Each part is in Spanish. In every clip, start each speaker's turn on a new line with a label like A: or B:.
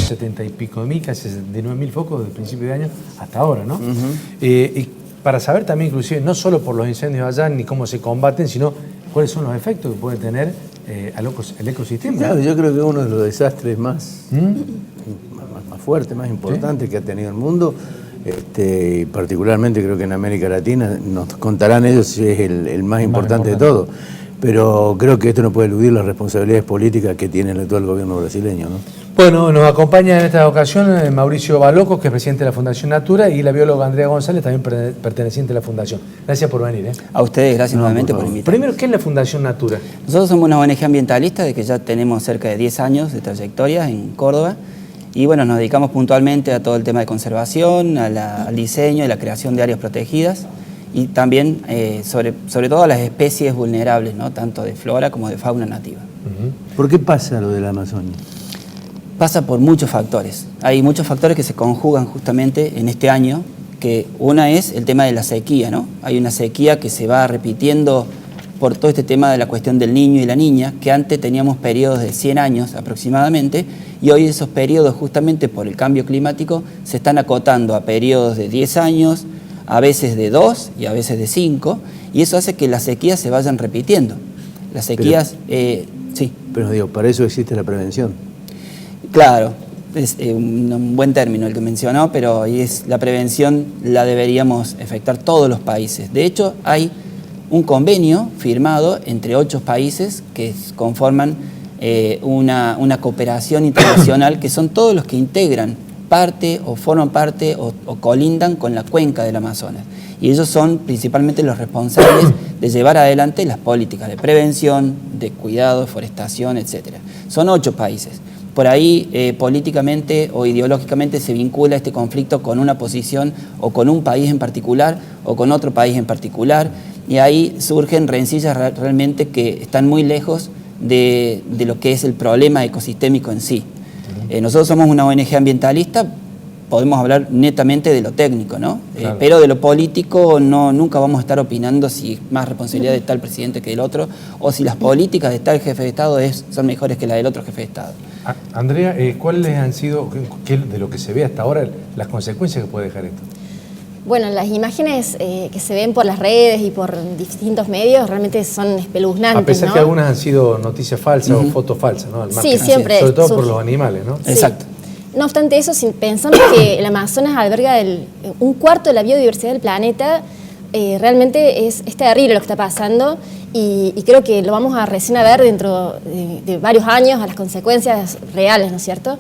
A: 70 y pico de mil, casi 79.000 focos desde el principio de año hasta ahora, ¿no? Y para saber también, inclusive, no solo por los incendios allá, ni cómo se combaten, sino cuáles son los efectos que puede tener el ecosistema.
B: Claro, yo creo que es uno de los desastres más fuertes, más importantes que ha tenido el mundo. Y particularmente creo que en América Latina, nos contarán ellos si es el más importante de todo. Pero creo que esto no puede eludir las responsabilidades políticas que tiene el actual gobierno brasileño, ¿no?
A: Bueno, nos acompaña en esta ocasión Mauricio Balocos, que es presidente de la Fundación Natura, y la bióloga Andrea González, también perteneciente a la Fundación. Gracias por venir.
C: A ustedes, gracias nuevamente por invitarme.
A: Primero, ¿qué es la Fundación Natura?
C: Nosotros somos una ONG ambientalista de que ya tenemos cerca de 10 años de trayectoria en Córdoba. Y bueno, nos dedicamos puntualmente a todo el tema de conservación, al diseño y la creación de áreas protegidas y también sobre todo a las especies vulnerables, ¿no? Tanto de flora como de fauna nativa.
B: ¿Por qué pasa lo de la Amazonia?
C: Pasa por muchos factores. Hay muchos factores que se conjugan justamente en este año, que una es el tema de la sequía, ¿no? Hay una sequía que se va repitiendo por todo este tema de la cuestión del niño y la niña, que antes teníamos periodos de 100 años aproximadamente, y hoy esos periodos, justamente por el cambio climático, se están acotando a periodos de 10 años, a veces de 2 y a veces de 5, y eso hace que las sequías se vayan repitiendo. Las sequías, sí.
B: Pero digo, para eso existe la prevención.
C: Claro, es un buen término el que mencionó, pero la prevención la deberíamos efectuar todos los países. De hecho, hay un convenio firmado entre 8 países que conforman una cooperación internacional, que son todos los que integran parte o forman parte o colindan con la cuenca del Amazonas. Y ellos son principalmente los responsables de llevar adelante las políticas de prevención, de cuidado, forestación, etc. Son 8 países. Por ahí políticamente o ideológicamente se vincula este conflicto con una posición o con un país en particular o con otro país en particular, y ahí surgen rencillas realmente que están muy lejos de lo que es el problema ecosistémico en sí. Nosotros somos una ONG ambientalista, podemos hablar netamente de lo técnico, ¿no? Claro. Pero de lo político nunca vamos a estar opinando si más responsabilidad de tal presidente que del otro, o si las políticas de tal jefe de Estado son mejores que la del otro jefe de Estado.
A: Andrea, ¿cuáles han sido, de lo que se ve hasta ahora, las consecuencias que puede dejar esto?
D: Bueno, las imágenes que se ven por las redes y por distintos medios realmente son espeluznantes,
A: a pesar,
D: ¿no?
A: que algunas han sido noticias falsas o fotos falsas, ¿no?
D: Sí, siempre.
A: Sobre todo por los animales, ¿no?
D: Sí.
C: Exacto.
D: No obstante eso, si pensamos que el Amazonas alberga un cuarto de la biodiversidad del planeta, realmente es terrible lo que está pasando, y creo que lo vamos a recién a ver dentro de varios años, a las consecuencias reales, ¿no es cierto?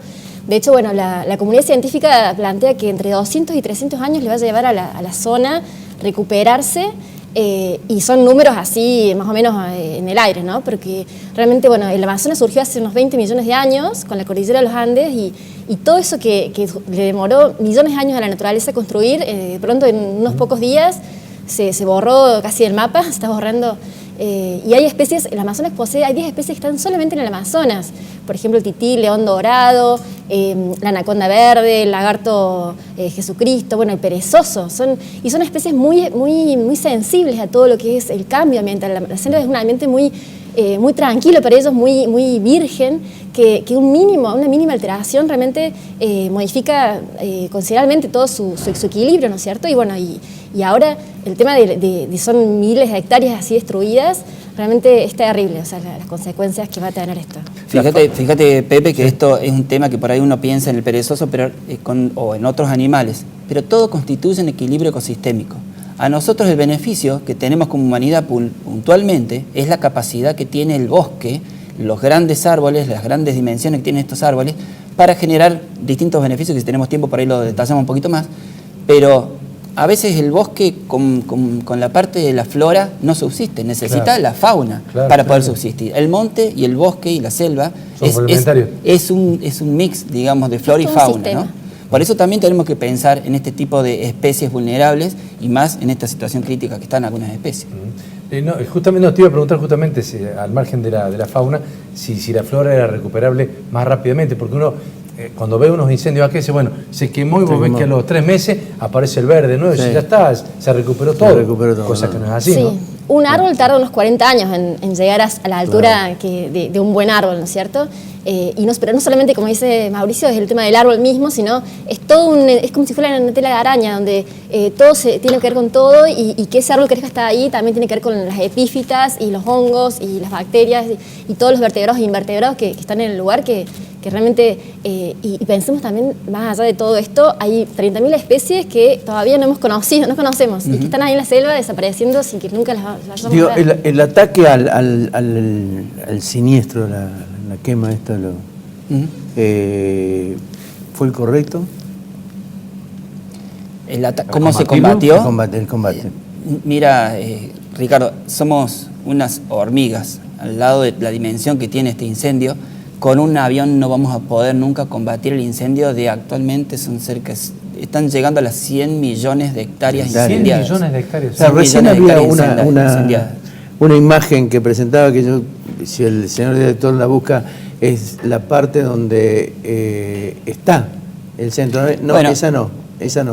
D: De hecho, bueno, la comunidad científica plantea que entre 200 y 300 años le va a llevar a la zona recuperarse, y son números así más o menos en el aire, ¿no? Porque realmente, bueno, el Amazonas surgió hace unos 20 millones de años con la cordillera de los Andes, y todo eso que le demoró millones de años a la naturaleza construir, de pronto en unos pocos días se borró casi del mapa, se está borrando. Y hay especies, el Amazonas hay 10 especies que están solamente en el Amazonas. Por ejemplo, el tití, león dorado, la anaconda verde, el lagarto Jesucristo, bueno, el perezoso. Son especies muy sensibles a todo lo que es el cambio ambiental. La selva es un ambiente muy tranquilo para ellos, muy virgen, que una mínima alteración realmente modifica considerablemente todo su equilibrio, ¿no es cierto? Y bueno, y ahora el tema de son miles de hectáreas así destruidas, realmente es terrible, o sea, las consecuencias que va a tener esto.
C: Fíjate, Pepe, que esto es un tema que por ahí uno piensa en el perezoso o en otros animales, pero todo constituye un equilibrio ecosistémico. A nosotros el beneficio que tenemos como humanidad puntualmente es la capacidad que tiene el bosque, los grandes árboles, las grandes dimensiones que tienen estos árboles, para generar distintos beneficios, que si tenemos tiempo por ahí lo detallamos un poquito más, pero a veces el bosque con la parte de la flora no subsiste, necesita la fauna para poder subsistir. El monte y el bosque y la selva es un mix, digamos, de flora y fauna, ¿no? Por eso también tenemos que pensar en este tipo de especies vulnerables, y más en esta situación crítica que están algunas especies.
A: Justamente te iba a preguntar justamente al margen de la fauna, si la flora era recuperable más rápidamente, porque uno cuando ve unos incendios aquí dice, bueno, se quemó, y vos ves que a los 3 meses aparece el verde, ¿no? Y ya está, se recuperó todo, cosa que no es así, ¿no?
D: un árbol tarda unos 40 años en llegar a la altura de un buen árbol, ¿no es cierto? Pero no solamente, como dice Mauricio, es el tema del árbol mismo, sino es es como si fuera una tela de araña, donde todo tiene que ver con todo y que ese árbol crezca hasta ahí también tiene que ver con las epífitas y los hongos y las bacterias y todos los vertebrados e invertebrados que están en el lugar que realmente, y pensemos también, más allá de todo esto, hay 30.000 especies que todavía no conocemos, y que están ahí en la selva desapareciendo sin que nunca las vayamos
B: Digo,
D: a ver.
B: el ataque al siniestro, la quema esta, ¿fue el correcto?
C: ¿Cómo se combatió?
B: El combate.
C: Mira, Ricardo, somos unas hormigas al lado de la dimensión que tiene este incendio. Con un avión no vamos a poder nunca combatir el incendio de actualmente están llegando a las 100 millones de hectáreas
A: 100
C: incendiadas.
A: millones de hectáreas.
B: O sea, recién había
C: incendiadas.
B: una imagen que presentaba que si el señor director la busca, es la parte donde está el centro. No, bueno, esa no. Esa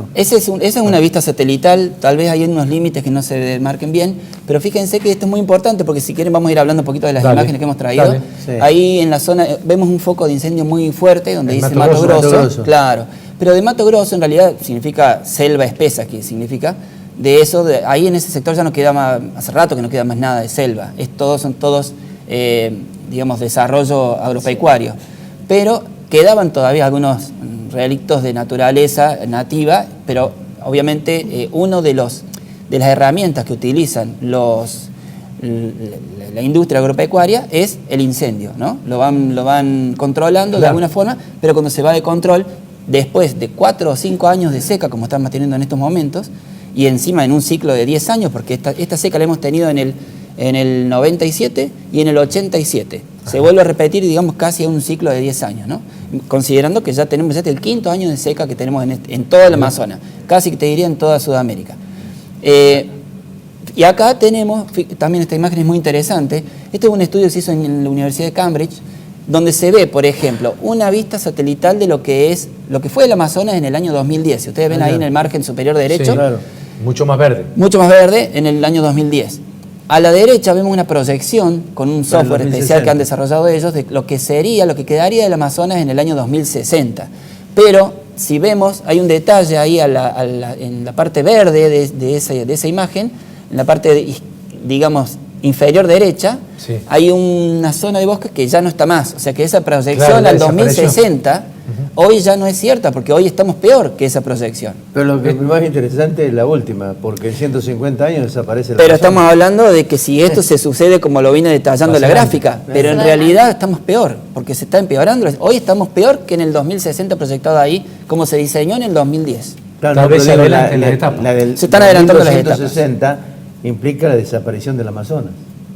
A: sí, claro. Mucho más verde.
C: Mucho más verde en el año 2010. A la derecha vemos una proyección con un software especial que han desarrollado ellos de lo que quedaría del Amazonas en el año 2060. Pero si vemos, hay un detalle ahí en la parte verde de esa imagen, en la parte, digamos, inferior derecha, sí, hay una zona de bosque que ya no está más. O sea que esa proyección al 2060 hoy ya no es cierta, porque hoy estamos peor que esa proyección.
B: Pero lo que es más interesante es la última, porque en 150 años desaparece la
C: Pero
B: persona.
C: estamos hablando de que si esto se sucede como lo vine detallando la gráfica, pero en realidad estamos peor, porque se está empeorando. Hoy estamos peor que en el 2060 proyectado ahí, como se diseñó en el 2010.
B: Claro,
A: tal vez se adelanten las etapas.
C: Se están adelantando las etapas.
B: 1960 implica la desaparición del Amazonas.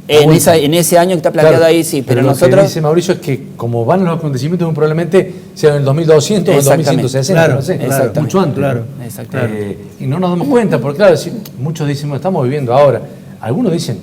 C: En ese año que está planteado, claro, ahí sí, pero nosotros...
A: Lo que dice Mauricio es que como van los acontecimientos probablemente sea en el 2200 o el 2160, claro, no sé, mucho antes. Claro, y no nos damos cuenta, porque claro, muchos dicen, bueno, estamos viviendo ahora. Algunos dicen,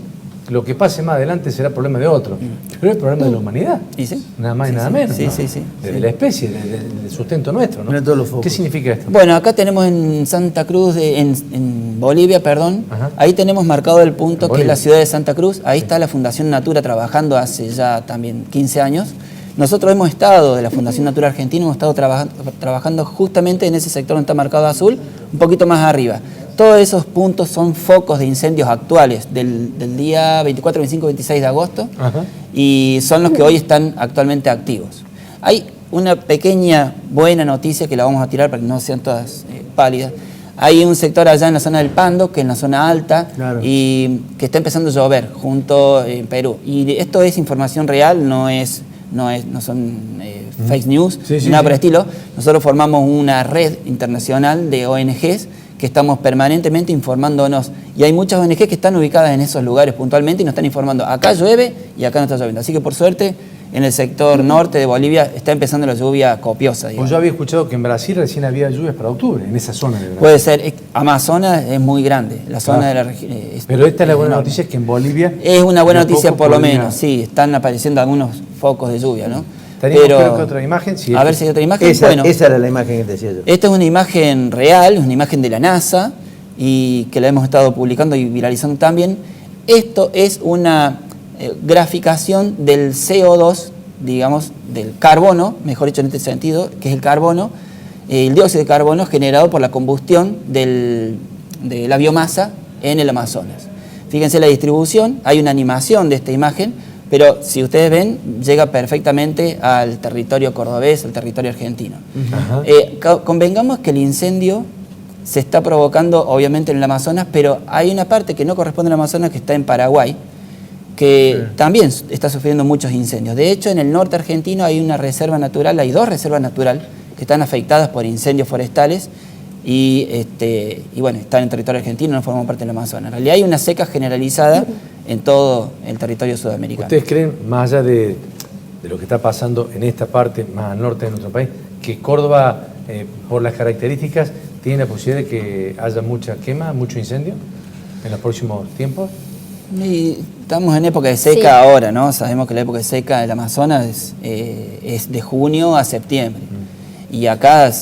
A: lo que pase más adelante será problema de otros, pero es el problema de la humanidad,
C: ¿sí?
A: Nada más y nada menos,
C: sí,
A: ¿no?
C: sí.
A: De la especie, del sustento nuestro, ¿no? ¿Qué significa esto?
C: Bueno, acá tenemos en Santa Cruz, en Bolivia, perdón, ahí tenemos marcado el punto que es la ciudad de Santa Cruz. Ahí está la Fundación Natura trabajando hace ya también 15 años. Nosotros hemos estado, de la Fundación Natura Argentina, hemos estado trabajando justamente en ese sector donde está marcado azul, un poquito más arriba. Todos esos puntos son focos de incendios actuales del día 24, 25, 26 de agosto y son los que hoy están actualmente activos. Hay una pequeña buena noticia que la vamos a tirar para que no sean todas pálidas. Hay un sector allá en la zona del Pando, que es en la zona alta, y que está empezando a llover junto en Perú. Y esto es información real, no son fake news, nada por el estilo. Nosotros formamos una red internacional de ONGs que estamos permanentemente informándonos. Y hay muchas ONGs que están ubicadas en esos lugares puntualmente y nos están informando. Acá llueve y acá no está lloviendo. Así que por suerte, en el sector norte de Bolivia está empezando la lluvia copiosa.
A: Pues yo había escuchado que en Brasil recién había lluvias para octubre, en esa zona de Brasil.
C: Puede ser. Amazonas es muy grande. La zona de la región.
A: Pero esta es la buena noticia, es que en Bolivia...
C: Es una buena noticia por lo menos, sí. Están apareciendo algunos focos de lluvia, ¿no?
A: Pero que otra imagen. Si
C: a ver si hay otra imagen.
B: Esa era la imagen que te decía yo.
C: Esta es una imagen real, es una imagen de la NASA y que la hemos estado publicando y viralizando también. Esto es una graficación del CO2, digamos, del carbono, mejor dicho en este sentido, que es el carbono, el dióxido de carbono generado por la combustión de la biomasa en el Amazonas. Fíjense la distribución, hay una animación de esta imagen, pero si ustedes ven, llega perfectamente al territorio cordobés, al territorio argentino. Convengamos que el incendio se está provocando obviamente en el Amazonas, pero hay una parte que no corresponde al Amazonas que está en Paraguay, que también está sufriendo muchos incendios. De hecho, en el norte argentino hay una reserva natural, hay 2 reservas naturales que están afectadas por incendios forestales y bueno, están en territorio argentino, no forman parte del Amazonas. En realidad hay una seca generalizada en todo el territorio sudamericano.
A: ¿Ustedes creen, más allá de lo que está pasando en esta parte, más al norte de nuestro país, que Córdoba, por las características, tiene la posibilidad de que haya mucha quema, mucho incendio en los próximos tiempos?
C: Y estamos en época de seca ahora, ¿no? Sabemos que la época de seca del Amazonas es de junio a septiembre. Y acá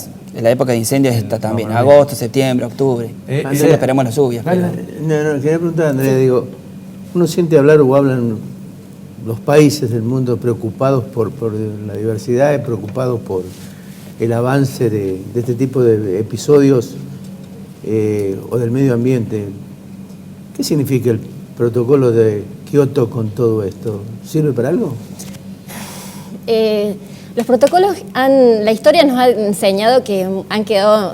C: la época de incendios está también, agosto, septiembre, octubre. Nosotros esperamos las lluvias.
B: No, quería preguntar, Andrea, digo, uno siente hablar o hablan los países del mundo preocupados por la diversidad, preocupados por el avance de este tipo de episodios o del medio ambiente. ¿Qué significa el protocolo de Kioto con todo esto? ¿Sirve para algo?
D: Los protocolos, la historia nos ha enseñado que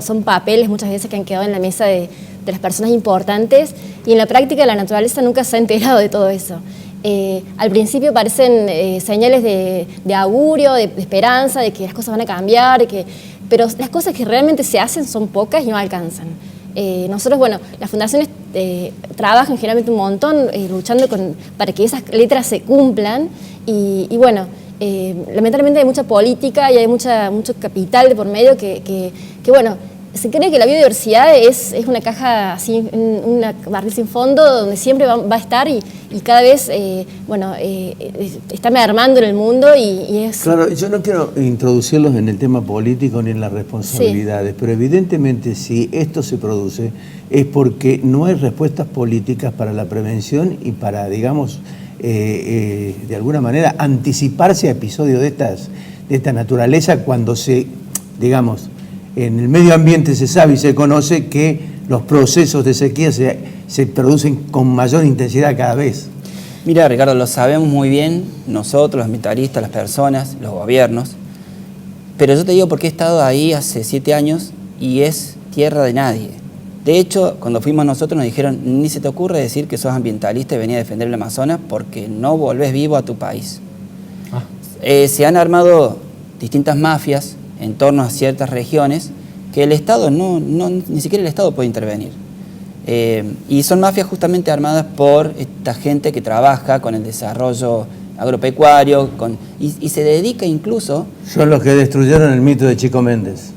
D: son papeles muchas veces que han quedado en la mesa de las personas importantes, y en la práctica la naturaleza nunca se ha enterado de todo eso. Al principio parecen señales de augurio, de esperanza, de que las cosas van a cambiar, pero las cosas que realmente se hacen son pocas y no alcanzan. Nosotros, bueno, las fundaciones trabajan generalmente un montón luchando para que esas letras se cumplan y bueno, lamentablemente hay mucha política y hay mucho capital de por medio que bueno, se cree que la biodiversidad es una caja así, una barril sin fondo donde siempre va a estar y cada vez está mermando en el mundo y es...
B: Claro, yo no quiero introducirlos en el tema político ni en las responsabilidades, pero evidentemente si esto se produce es porque no hay respuestas políticas para la prevención y para, digamos, de alguna manera anticiparse a episodios de esta naturaleza cuando digamos, en el medio ambiente se sabe y se conoce que los procesos de sequía se producen con mayor intensidad cada vez.
C: Mira, Ricardo, lo sabemos muy bien nosotros, los ambientalistas, las personas, los gobiernos, pero yo te digo porque he estado ahí hace 7 años y es tierra de nadie. De hecho, cuando fuimos nosotros nos dijeron, ni se te ocurre decir que sos ambientalista y venís a defender el Amazonas porque no volvés vivo a tu país. Se han armado distintas mafias en torno a ciertas regiones que el Estado ni siquiera el Estado puede intervenir. Y son mafias justamente armadas por esta gente que trabaja con el desarrollo agropecuario y se dedica incluso...
B: Son los que destruyeron el mito de Chico Méndez.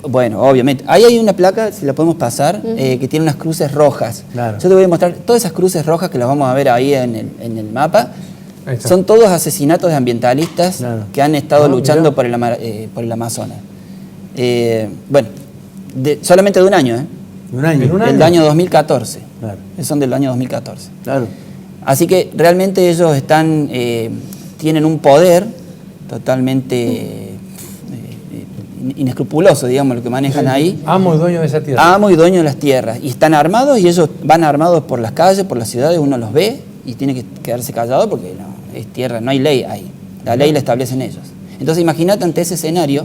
C: Bueno, obviamente. Ahí hay una placa, si la podemos pasar, que tiene unas cruces rojas.
B: Claro.
C: Yo te voy a mostrar todas esas cruces rojas que las vamos a ver ahí en el mapa. Son todos asesinatos de ambientalistas que han estado luchando por el Amazonas. Bueno, solamente de un año,
B: ¿Un año?
C: Del año 2014.
B: Claro.
C: Son del año 2014.
B: Claro.
C: Así que realmente ellos tienen un poder totalmente inescrupuloso, digamos, lo que manejan ahí.
A: Amo y dueño de esa tierra.
C: Amo y dueño de las tierras. Y están armados y ellos van armados por las calles, por las ciudades, uno los ve y tiene que quedarse callado porque es tierra, no hay ley ahí. La ley la establecen ellos. Entonces imagínate ante ese escenario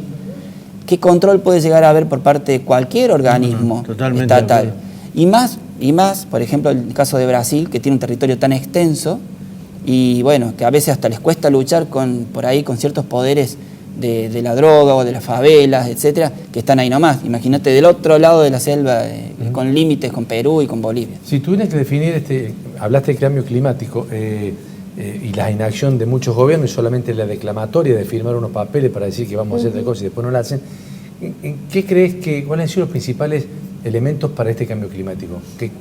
C: qué control puede llegar a haber por parte de cualquier organismo estatal. Y más, por ejemplo, el caso de Brasil, que tiene un territorio tan extenso y bueno, que a veces hasta les cuesta luchar por ahí con ciertos poderes de la droga o de las favelas, etcétera, que están ahí nomás. Imagínate del otro lado de la selva, con límites con Perú y con Bolivia.
A: Si tuvieras que definir, hablaste del cambio climático y la inacción de muchos gobiernos y solamente la declamatoria de firmar unos papeles para decir que vamos a hacer tal cosa y después no la hacen, ¿qué crees cuáles han sido los principales elementos para este cambio climático? ¿Qué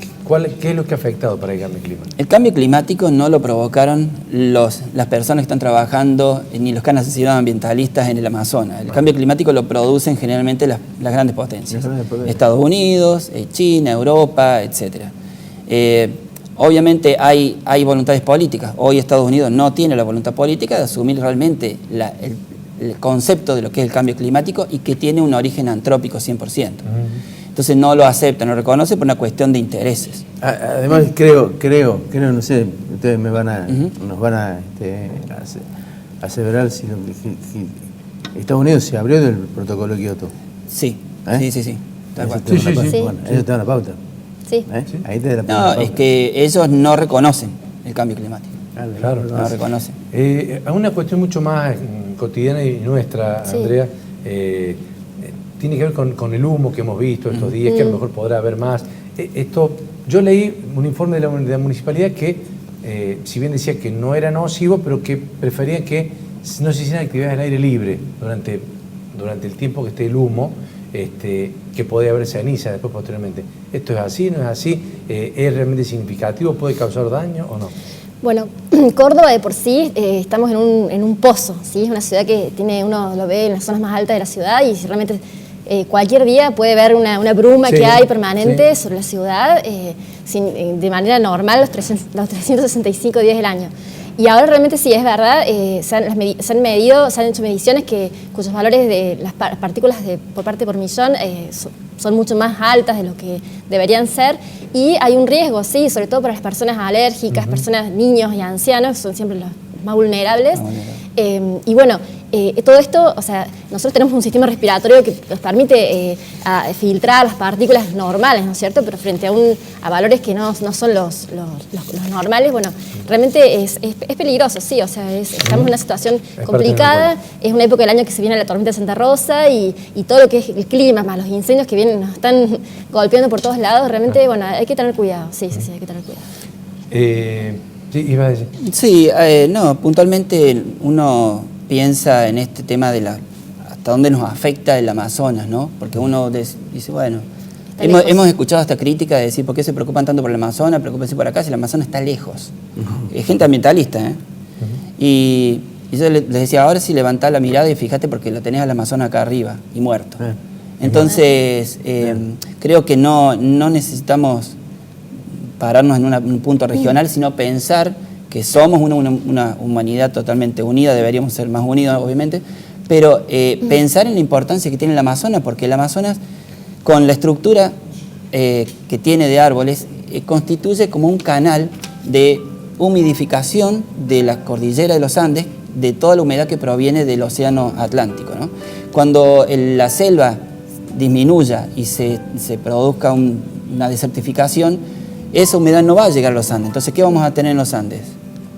A: es lo que ha afectado para el cambio climático? El
C: cambio climático no lo provocaron las personas que están trabajando ni los que han asesinado ambientalistas en el Amazonas. El cambio climático lo producen generalmente las grandes potencias. Estados Unidos, China, Europa, etc. Obviamente hay voluntades políticas. Hoy Estados Unidos no tiene la voluntad política de asumir realmente el concepto de lo que es el cambio climático y que tiene un origen antrópico 100%. Entonces no lo acepta, no lo reconoce por una cuestión de intereses.
B: Además creo, no sé, ustedes nos van a aseverar si Estados Unidos se abrió del protocolo Kioto.
C: Sí, sí. Tal cual.
A: Sí.
B: Bueno, eso está en la pauta.
D: Sí.
B: Ahí te da la
C: No,
B: pauta.
C: es que ellos no reconocen el cambio climático.
A: Claro.
C: No lo reconocen.
A: Una cuestión mucho más cotidiana y nuestra,
D: Sí.
A: Andrea, tiene que ver con el humo que hemos visto estos días, que a lo mejor podrá haber más. Yo leí un informe de la municipalidad que, si bien decía que no era nocivo, pero que preferían que no se hicieran actividades al aire libre durante el tiempo que esté el humo, que podría haber ceniza después posteriormente. ¿Esto es así, no es así? ¿Es realmente significativo? ¿Puede causar daño o no?
D: Bueno, Córdoba de por sí estamos en un pozo, ¿sí? Es una ciudad que uno lo ve en las zonas más altas de la ciudad y realmente cualquier día puede ver una bruma
A: Sí,
D: que hay permanente
A: sí.
D: sobre la ciudad de manera normal los 365 días del año. Y ahora realmente sí, es verdad, se han hecho mediciones cuyos valores de las partículas por parte por millón son mucho más altas de lo que deberían ser, y hay un riesgo, sí, sobre todo para las personas alérgicas, niños y ancianos, son siempre los más vulnerables. Y bueno, todo esto, o sea, nosotros tenemos un sistema respiratorio que nos permite filtrar las partículas normales, ¿no es cierto? Pero frente a valores que no son los normales, bueno, realmente es peligroso, sí, o sea, estamos en una situación complicada, es una época del año que se viene la tormenta de Santa Rosa y todo lo que es el clima, más los incendios que vienen, nos están golpeando por todos lados, realmente, bueno, hay que tener cuidado, sí, hay que tener cuidado.
A: Sí, iba a decir.
C: Sí, no, puntualmente uno piensa en este tema de hasta dónde nos afecta el Amazonas, ¿no? Porque uno dice, bueno, hemos escuchado esta crítica de decir, ¿por qué se preocupan tanto por el Amazonas? Preocúpense por acá, si el Amazonas está lejos. Es gente ambientalista, ¿eh? Y yo les decía, ahora sí levantá la mirada y fíjate porque lo tenés al Amazonas acá arriba y muerto. Entonces, creo que no necesitamos pararnos en un punto regional, sino pensar que somos una humanidad totalmente unida, deberíamos ser más unidos, obviamente, pero pensar en la importancia que tiene el Amazonas, porque el Amazonas, con la estructura que tiene de árboles, constituye como un canal de humidificación de la cordillera de los Andes, de toda la humedad que proviene del océano Atlántico, ¿no? Cuando la selva disminuya y se produzca una desertificación, esa humedad no va a llegar a los Andes. Entonces, ¿qué vamos a tener en los Andes?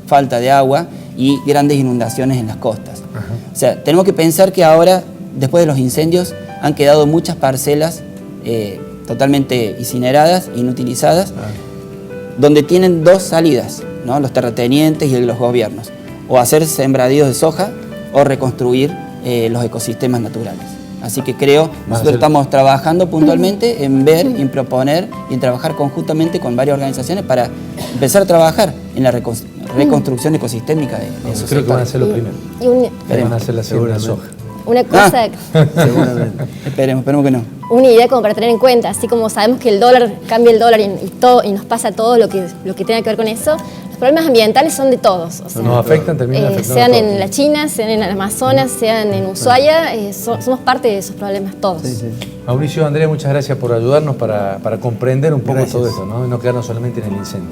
C: Falta de agua y grandes inundaciones en las costas. O sea, tenemos que pensar que ahora, después de los incendios, han quedado muchas parcelas totalmente incineradas, inutilizadas, donde tienen dos salidas, ¿no? Los terratenientes y los gobiernos. O hacer sembradíos de soja o reconstruir los ecosistemas naturales. Así que nosotros estamos trabajando puntualmente en ver, en proponer y en trabajar conjuntamente con varias organizaciones para empezar a trabajar en la reconstrucción ecosistémica de esos
A: Creo que van a
C: sectores.
A: ser los primeros. Van a hacer la segunda soja.
D: Una cosa,
B: Seguramente.
C: Esperemos que no.
D: una idea como para tener en cuenta, así como sabemos que cambia el dólar y nos pasa todo lo que tenga que ver con eso, los problemas ambientales son de todos. O sea,
A: Nos afectan, terminan afectando
D: sean
A: a todos.
D: en la China, sean en el Amazonas, sean en Ushuaia, somos parte de esos problemas todos.
A: Mauricio, Andrea, muchas gracias por ayudarnos para comprender un poco
B: Gracias.
A: todo esto, ¿no? Y no quedarnos solamente en el incendio.